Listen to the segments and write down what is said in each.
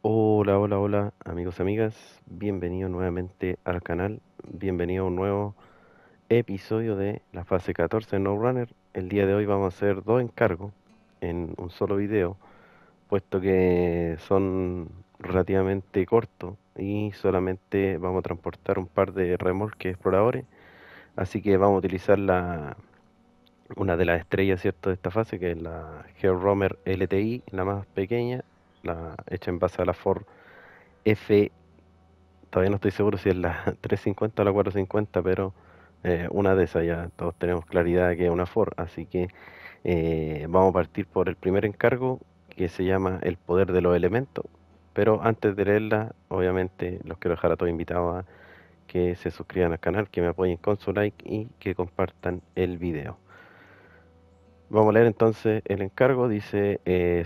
Hola, hola, hola, amigos y amigas. Bienvenidos nuevamente al canal. Bienvenido a un nuevo episodio de la fase 14 de No Runner. El día de hoy vamos a hacer dos encargos en un solo video, puesto que son relativamente cortos y solamente vamos a transportar un par de remolques exploradores. Así que vamos a utilizar una de las estrellas, ¿cierto?, de esta fase, que es la GeoRomer LTI, la más pequeña, la hecha en base a la Ford F. Todavía no estoy seguro si es la 350 o la 450, pero una de esas ya todos tenemos claridad de que es una Ford. Así que vamos a partir por el primer encargo, que se llama El poder de los elementos. Pero antes de leerla, obviamente los quiero dejar a todos invitados a que se suscriban al canal, que me apoyen con su like y que compartan el video. Vamos a leer entonces el encargo. Dice,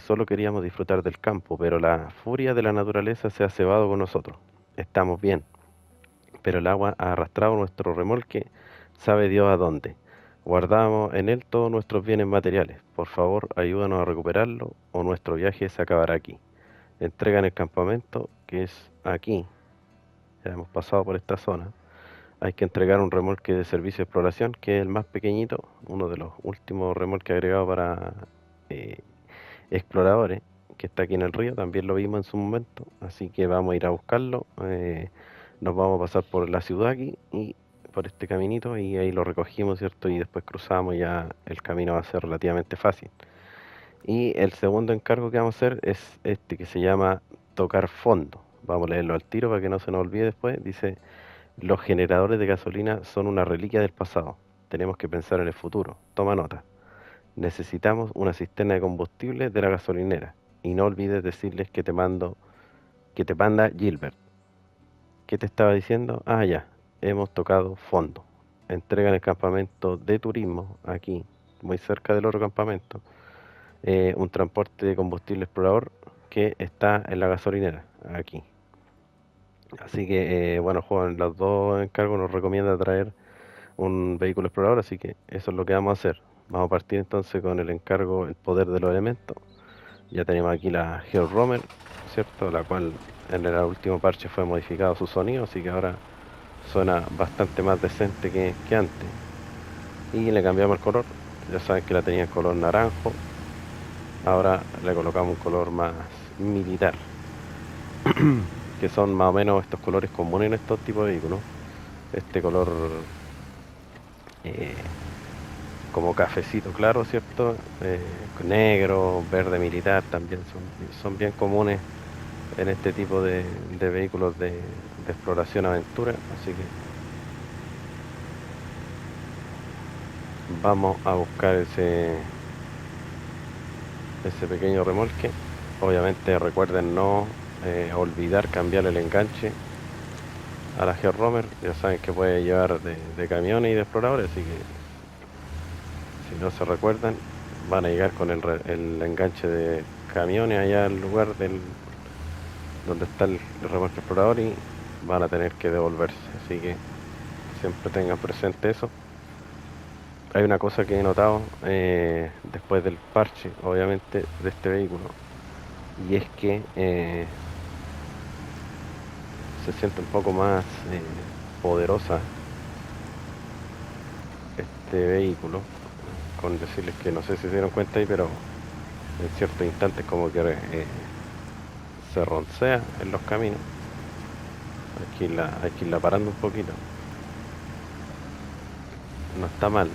solo queríamos disfrutar del campo, pero la furia de la naturaleza se ha cebado con nosotros. Estamos bien, pero el agua ha arrastrado nuestro remolque, sabe Dios a dónde. Guardamos en él todos nuestros bienes materiales. Por favor, ayúdanos a recuperarlo o nuestro viaje se acabará aquí. Entrega en el campamento, que es aquí. Ya hemos pasado por esta zona. Hay que entregar un remolque de servicio de exploración, que es el más pequeñito, uno de los últimos remolques agregados para eh, exploradores, que está aquí en el río. También lo vimos en su momento, así que vamos a ir a buscarlo. Nos vamos a pasar por la ciudad aquí y por este caminito y ahí lo recogimos, ¿cierto? Y después cruzamos, ya el camino va a ser relativamente fácil. Y el segundo encargo que vamos a hacer es este, que se llama tocar fondo. Vamos a leerlo al tiro para que no se nos olvide después. Dice, los generadores de gasolina son una reliquia del pasado. Tenemos que pensar en el futuro. Toma nota. Necesitamos una cisterna de combustible de la gasolinera. Y no olvides decirles que te manda Gilbert. ¿Qué te estaba diciendo? Ah, ya, hemos tocado fondo. Entrega en el campamento de turismo, aquí, muy cerca del otro campamento, un transporte de combustible explorador que está en la gasolinera, aquí. Así que, bueno, Juan, los dos encargos nos recomienda traer un vehículo explorador, así que eso es lo que vamos a hacer. Vamos a partir entonces con el encargo El poder de los elementos. Ya tenemos aquí la GeoRomer, ¿cierto? La cual en el último parche fue modificado su sonido, así que ahora suena bastante más decente que antes. Y le cambiamos el color. Ya saben que la tenía en color naranjo. Ahora le colocamos un color más militar, que son más o menos estos colores comunes en estos tipos de vehículos. Este color eh, como cafecito claro, ¿cierto? Negro, verde militar también son bien comunes en este tipo de vehículos de exploración aventura. Así que vamos a buscar ese pequeño remolque. Obviamente recuerden no olvidar cambiar el enganche a la Georomer. Ya saben que puede llevar de camiones y de exploradores, así que si no se recuerdan van a llegar con el enganche de camiones allá al lugar donde está el remolque explorador y van a tener que devolverse. Así que siempre tengan presente eso. Hay una cosa que he notado después del parche, obviamente, de este vehículo, y es que se siente un poco más poderosa este vehículo, con decirles que no sé si se dieron cuenta ahí, pero en ciertos instantes como que se roncea en los caminos. Hay que irla parando un poquito. No está mal.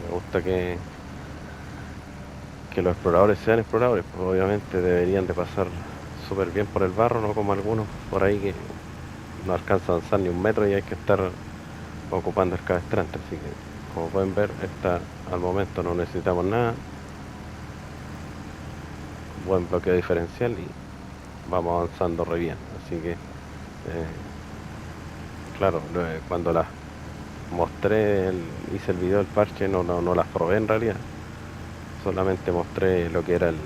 Me gusta que los exploradores sean exploradores, pues obviamente deberían de pasar súper bien por el barro, no como algunos por ahí que no alcanza a avanzar ni un metro y hay que estar ocupando el cabestrante. Así que, como pueden ver, al momento no necesitamos nada. Buen bloqueo diferencial y vamos avanzando re bien. Así que, claro, cuando las mostré, hice el video del parche, no las probé en realidad. Solamente mostré lo que era el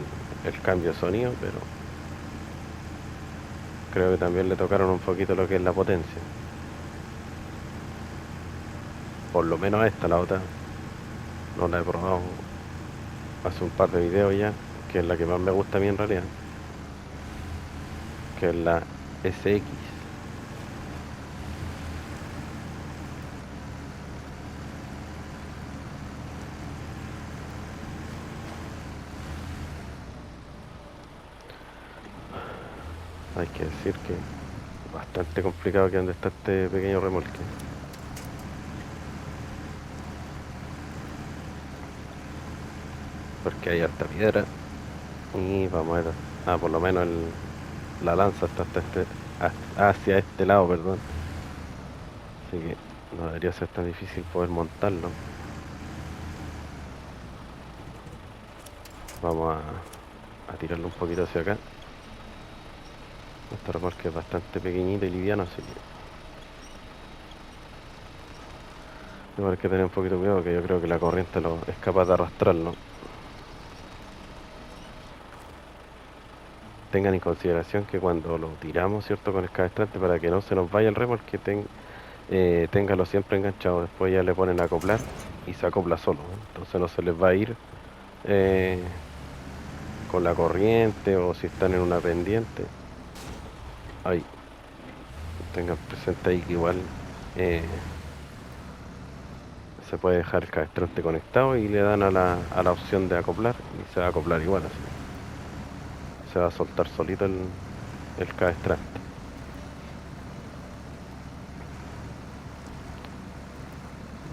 cambio de sonido, pero creo que también le tocaron un poquito lo que es la potencia. Por lo menos esta, la otra, no la he probado hace un par de videos ya, que es la que más me gusta a mí en realidad. que es la SX. Hay que decir que bastante complicado que donde está este pequeño remolque. Porque hay harta piedra. Y vamos a ver. Ah, por lo menos la lanza está hacia este lado, perdón. Así que no debería ser tan difícil poder montarlo. Vamos a tirarlo un poquito hacia acá. Este remolque es bastante pequeñito y liviano, así que igual hay que tener un poquito de cuidado, que yo creo que la corriente es capaz de arrastrarlo. Tengan en consideración que cuando lo tiramos, ¿cierto? Con el cabestrante, para que no se nos vaya el remolque, téngalo siempre enganchado. Después ya le ponen a acoplar y se acopla solo, ¿eh? Entonces no se les va a ir eh, con la corriente, o si están en una pendiente. Ahí, tengan presente ahí que igual se puede dejar el cabestrante conectado y le dan a la opción de acoplar y se va a acoplar igual, así. Se va a soltar solito el cabestrante.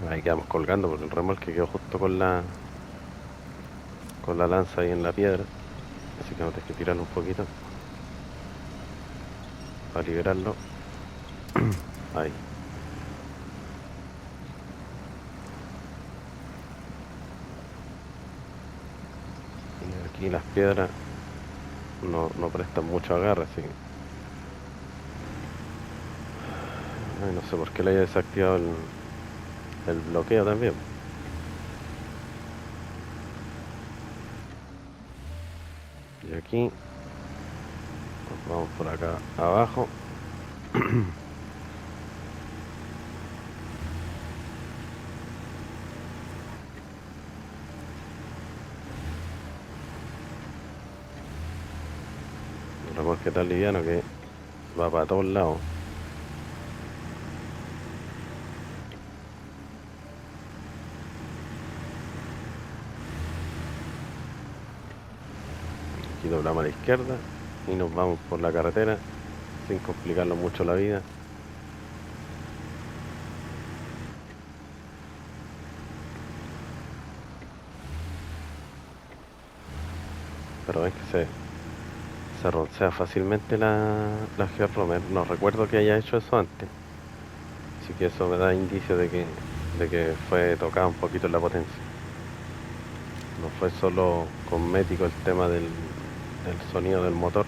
Ahí quedamos colgando porque el remolque quedó justo con la lanza ahí en la piedra, así que vamos a tener que tirarlo un poquito para liberarlo. Ahí. Y aquí las piedras no prestan mucho agarre, así que ay, no sé por qué le haya desactivado el bloqueo también. Y aquí nos vamos por acá abajo. El remolque tan liviano que va para todos lados. Aquí doblamos a la izquierda y nos vamos por la carretera sin complicarnos mucho la vida. Pero ves que se roncea fácilmente la Georomer. No recuerdo que haya hecho eso antes, así que eso me da indicio de que fue tocada un poquito en la potencia. No fue solo cosmético el tema del sonido del motor.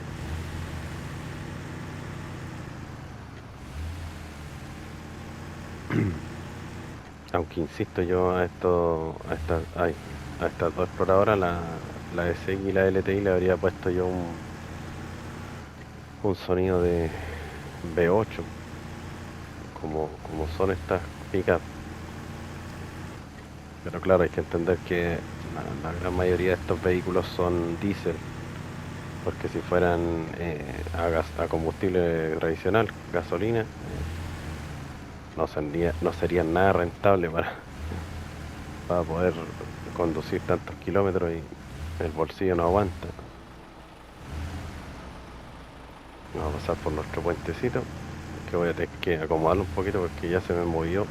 Aunque insisto, yo a estas dos exploradoras, la SX y la LTI, le habría puesto yo un sonido de V8, como son estas pickup. Pero claro, hay que entender que la gran mayoría de estos vehículos son diésel, porque si fueran a combustible tradicional, gasolina, no serían nada rentable para poder conducir tantos kilómetros, y el bolsillo no aguanta. Vamos a pasar por nuestro puentecito, que voy a tener que acomodarlo un poquito porque ya se me movió.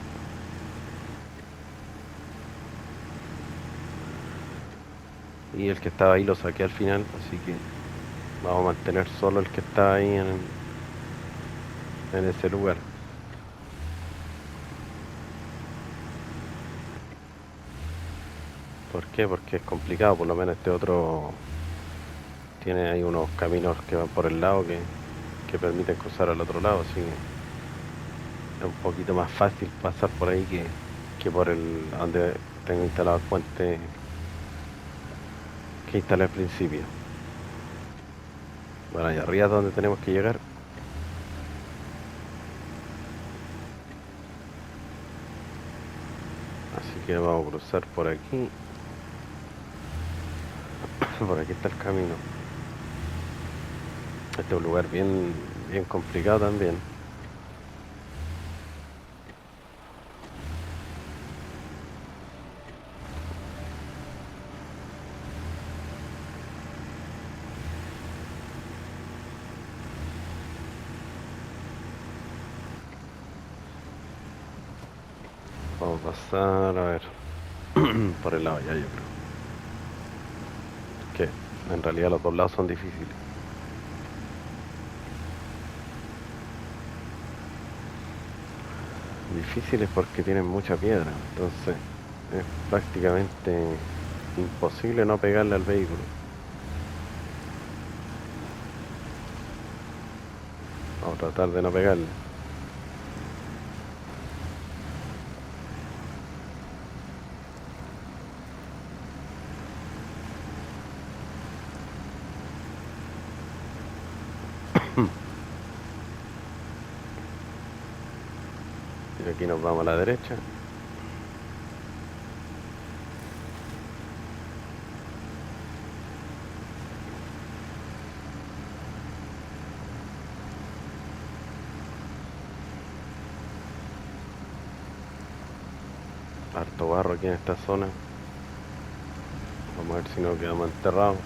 Y el que estaba ahí lo saqué al final, así que vamos a mantener solo el que está ahí en ese lugar. ¿Por qué? Porque es complicado. Por lo menos este otro tiene ahí unos caminos que van por el lado que permiten cruzar al otro lado, así que es un poquito más fácil pasar por ahí que por donde tengo instalado el puente que instalé al principio. Bueno, allá arriba es donde tenemos que llegar. Así que vamos a cruzar por aquí. Por aquí está el camino. Este es un lugar bien complicado también. Vamos a pasar, a ver, por el lado ya yo creo. Que en realidad los dos lados son difíciles. Difíciles porque tienen mucha piedra, entonces es prácticamente imposible no pegarle al vehículo. Vamos a tratar de no pegarle. Y aquí nos vamos a la derecha. Harto barro aquí en esta zona. Vamos a ver si no quedamos enterrados.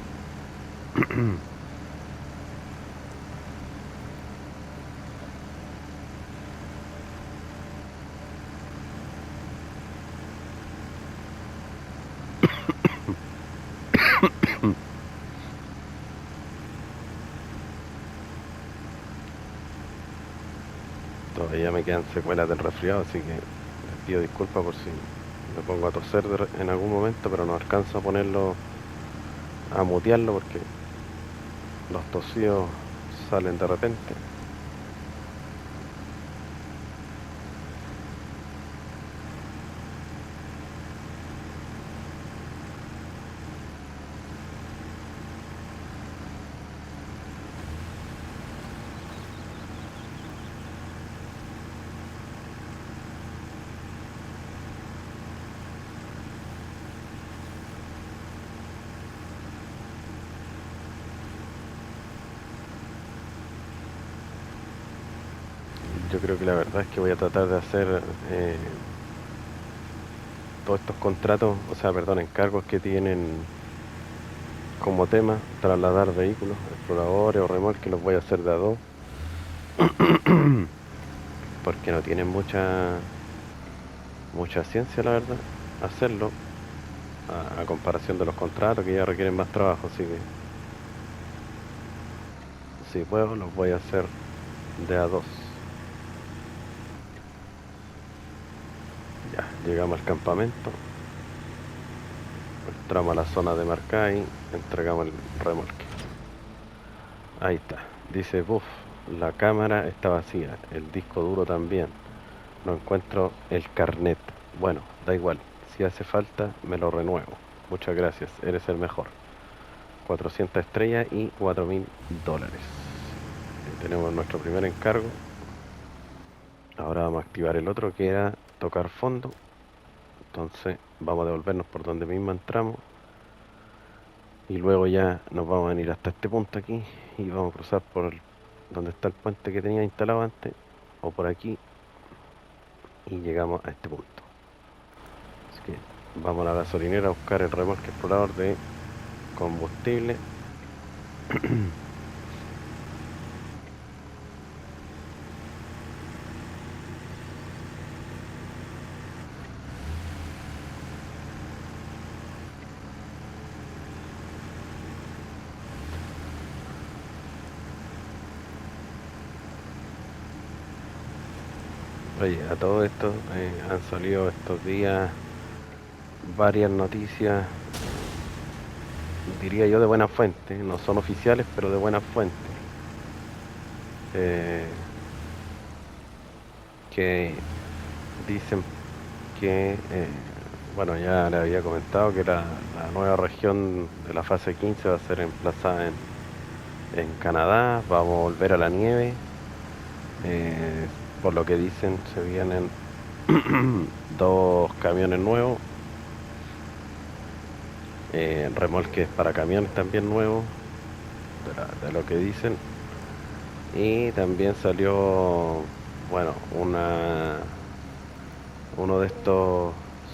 Todavía me quedan secuelas del resfriado, así que les pido disculpas por si me pongo a toser en algún momento, pero no alcanzo a ponerlo, a mutearlo porque los tosidos salen de repente. Yo creo que la verdad es que voy a tratar de hacer todos estos contratos, o sea, perdón, encargos que tienen como tema trasladar vehículos, exploradores o remolques, los voy a hacer de a dos, porque no tienen mucha ciencia, la verdad, hacerlo, a comparación de los contratos que ya requieren más trabajo, así que si puedo los voy a hacer de a dos. Ya, llegamos al campamento, entramos a la zona de marca y entregamos el remolque. Ahí está, dice buff, la cámara está vacía, el disco duro también, no encuentro el carnet. Bueno, da igual, si hace falta me lo renuevo. Muchas gracias, eres el mejor. 400 estrellas y $4000. Tenemos nuestro primer encargo. Ahora vamos a activar el otro que era tocar fondo. Entonces vamos a devolvernos por donde mismo entramos. Y luego ya nos vamos a venir hasta este punto aquí. Y vamos a cruzar por donde está el puente que tenía instalado antes. O por aquí. Y llegamos a este punto. Así que vamos a la gasolinera a buscar el remolque explorador de combustible. Oye, a todo esto han salido estos días varias noticias, diría yo de buena fuente, no son oficiales, pero de buena fuente, eh, que dicen que, bueno, ya le había comentado que la nueva región de la fase 15 va a ser emplazada en Canadá, vamos a volver a la nieve, eh, por lo que dicen se vienen dos camiones nuevos, remolques para camiones también nuevos, de lo que dicen. Y también salió, bueno, uno de estos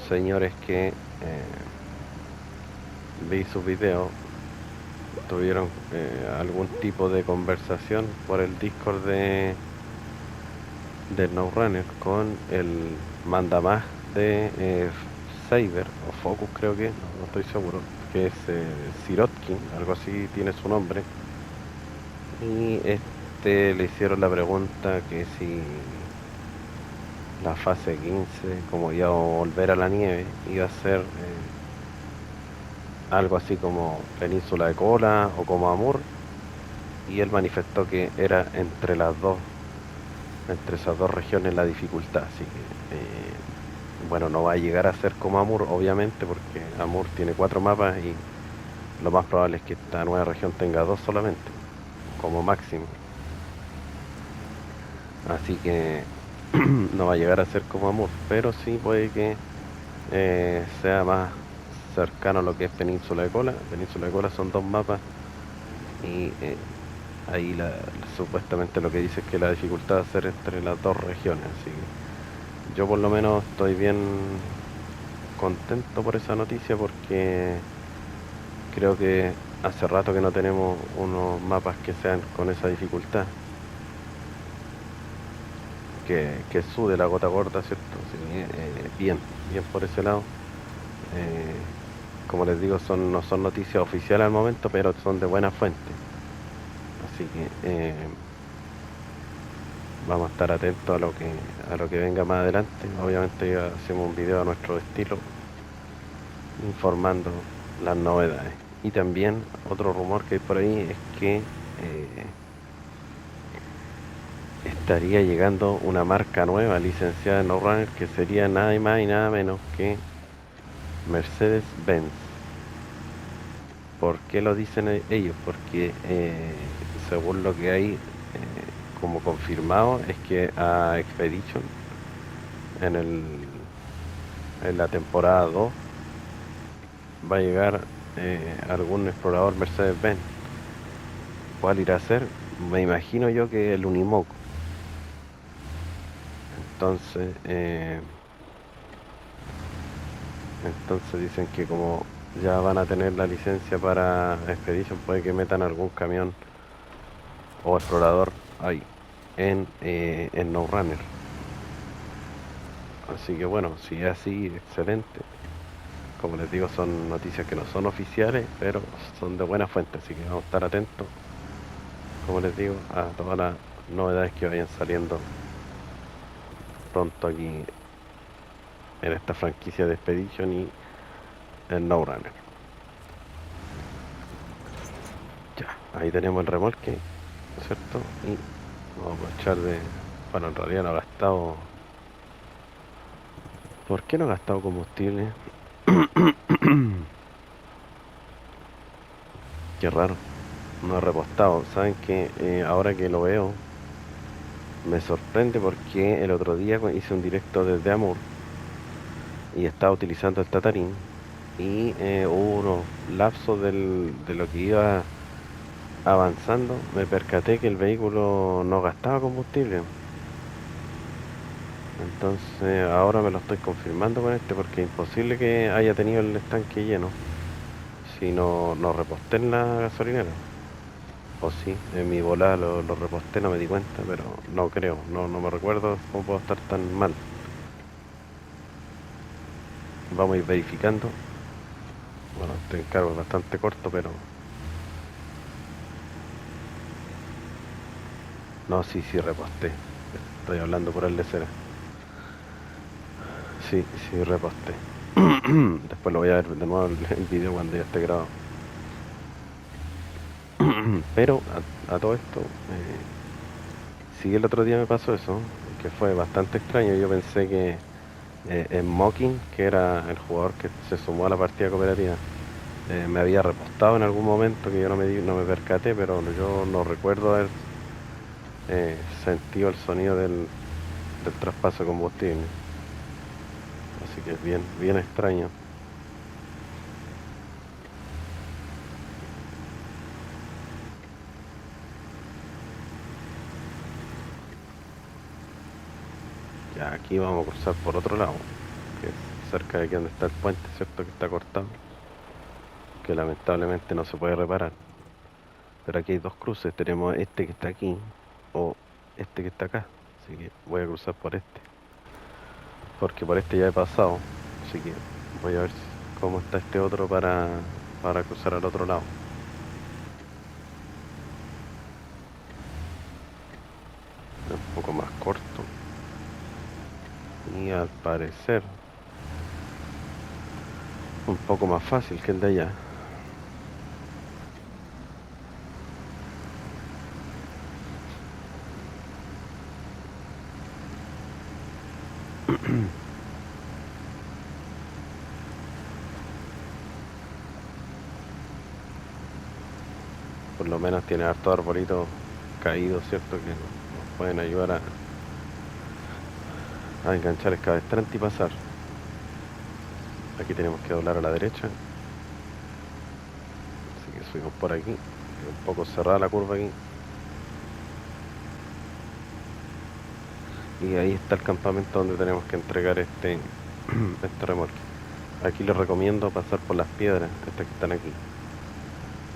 señores que vi sus videos, tuvieron algún tipo de conversación por el Discord del NoRunner con el mandamás de Saber o Focus, creo que, no estoy seguro, que es Sirotkin, algo así tiene su nombre. Y le hicieron la pregunta que si la fase 15, como iba a volver a la nieve, iba a ser algo así como Península de Kola o como Amur, y él manifestó que era entre las dos, entre esas dos regiones la dificultad, así que bueno, no va a llegar a ser como Amur, obviamente, porque Amur tiene 4 mapas y lo más probable es que esta nueva región tenga 2 solamente, como máximo. Así que no va a llegar a ser como Amur, pero sí puede que sea más cercano a lo que es Península de Kola. Península de Kola son 2 mapas y ahí supuestamente lo que dice es que la dificultad va a ser entre las dos regiones. Así que yo por lo menos estoy bien contento por esa noticia porque creo que hace rato que no tenemos unos mapas que sean con esa dificultad. Que sude la gota gorda, ¿cierto? Sí, bien, bien por ese lado. Eh, como les digo, no son noticias oficiales al momento, pero son de buena fuente. Así que vamos a estar atentos a lo que venga más adelante. Obviamente hacemos un video a nuestro estilo, informando las novedades. Y también otro rumor que hay por ahí es que estaría llegando una marca nueva licenciada en NoRunner que sería nada más y nada menos que Mercedes-Benz. ¿Por qué lo dicen ellos? Porque según lo que hay como confirmado es que a Expedition en en la temporada 2 va a llegar algún explorador Mercedes-Benz. ¿Cuál irá a ser? Me imagino yo que el Unimog. Entonces, entonces dicen que como ya van a tener la licencia para Expedition, puede que metan algún camión o explorador ahí en No Runner. Así que bueno, si es así, excelente. Como les digo, son noticias que no son oficiales, pero son de buena fuente, así que vamos a estar atentos, como les digo, a todas las novedades que vayan saliendo pronto aquí en esta franquicia de Expedition y el No Runner. Ya, ahí tenemos el remolque, ¿no es cierto? Y vamos a echar de... Bueno, en realidad no ha gastado... ¿Por qué no ha gastado combustible? Qué raro, no ha repostado. ¿Saben que ahora que lo veo, me sorprende porque el otro día hice un directo desde Amur y estaba utilizando el Tatarín y hubo unos lapsos de lo que iba avanzando, me percaté que el vehículo no gastaba combustible. Entonces ahora me lo estoy confirmando con este porque es imposible que haya tenido el estanque lleno si no reposté en la gasolinera. O sí, en mi volada lo reposté, no me di cuenta, pero no creo, no me recuerdo cómo puedo estar tan mal. Vamos a ir verificando. Bueno, este encargo es bastante corto, pero... No, sí, reposté. Estoy hablando por el de cera. Sí, reposté. Después lo voy a ver de nuevo el video cuando ya esté grabado. Pero a todo esto, sí, el otro día me pasó eso, que fue bastante extraño. Yo pensé que en Mocking, que era el jugador que se sumó a la partida cooperativa, me había repostado en algún momento que yo no me percaté, pero yo no recuerdo haber sentido el sonido del traspaso de combustible. Así que es bien extraño. Ya aquí vamos a cruzar por otro lado, que es cerca de aquí donde está el puente, ¿cierto? Que está cortado, que lamentablemente no se puede reparar. Pero aquí hay dos cruces, tenemos este que está aquí o este que está acá. Así que voy a cruzar por este, porque por este ya he pasado. Así que voy a ver cómo está este otro para cruzar al otro lado. Es un poco más corto y al parecer un poco más fácil que el de allá. Por lo menos tiene hartos arbolitos caídos, ¿cierto? Que nos pueden ayudar a enganchar el cabestrante y pasar. Aquí tenemos que doblar a la derecha, así que subimos por aquí. Es un poco cerrada la curva aquí. Y ahí está el campamento donde tenemos que entregar este remolque. Aquí les recomiendo pasar por las piedras, estas que están aquí,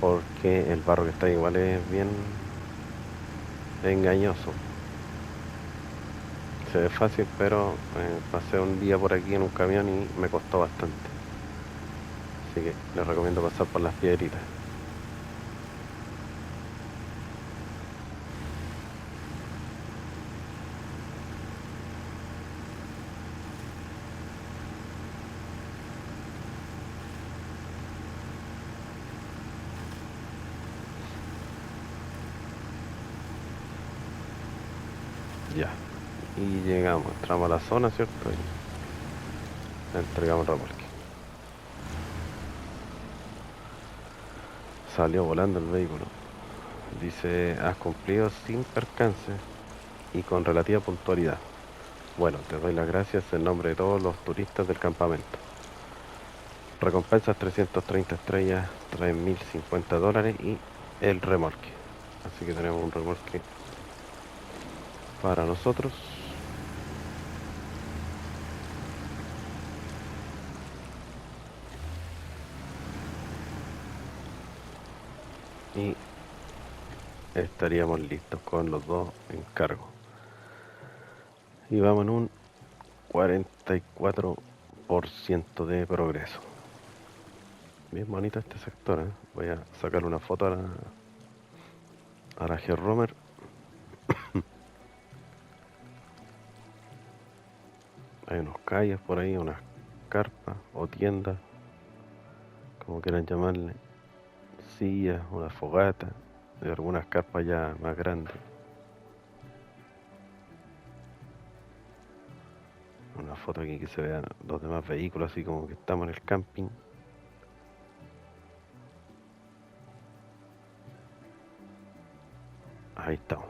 porque el barro que está igual es bien engañoso. Se ve fácil, pero pasé un día por aquí en un camión y me costó bastante. Así que les recomiendo pasar por las piedritas. Ya. Y llegamos, entramos a la zona, ¿cierto? Y entregamos el remolque. Salió volando el vehículo. Dice, has cumplido sin percance y con relativa puntualidad. Bueno, te doy las gracias en nombre de todos los turistas del campamento. Recompensas 330 estrellas, 3.050 dólares y el remolque. Así que tenemos un remolque para nosotros. Y estaríamos listos con los dos encargos. Y vamos en un 44% de progreso. Bien bonito este sector, ¿eh? Voy a sacar una foto a la G-Romer. Hay unos calles por ahí, unas carpas o tiendas, como quieran llamarle, sillas, una fogata, y algunas carpas ya más grandes. Una foto aquí que se vean los demás vehículos, así como que estamos en el camping. Ahí estamos.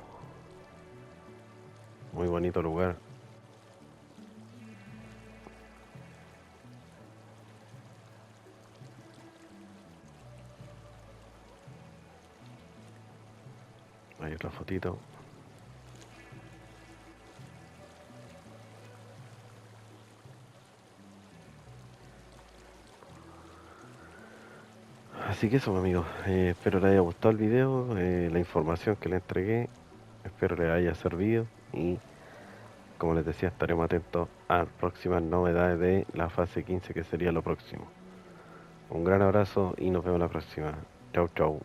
Muy bonito lugar. Ahí otra fotito. Así que eso, amigos, espero les haya gustado el video, la información que les entregué, espero les haya servido y como les decía, estaremos atentos a próximas novedades de la fase 15 que sería lo próximo. Un gran abrazo y nos vemos la próxima. Chau, chau.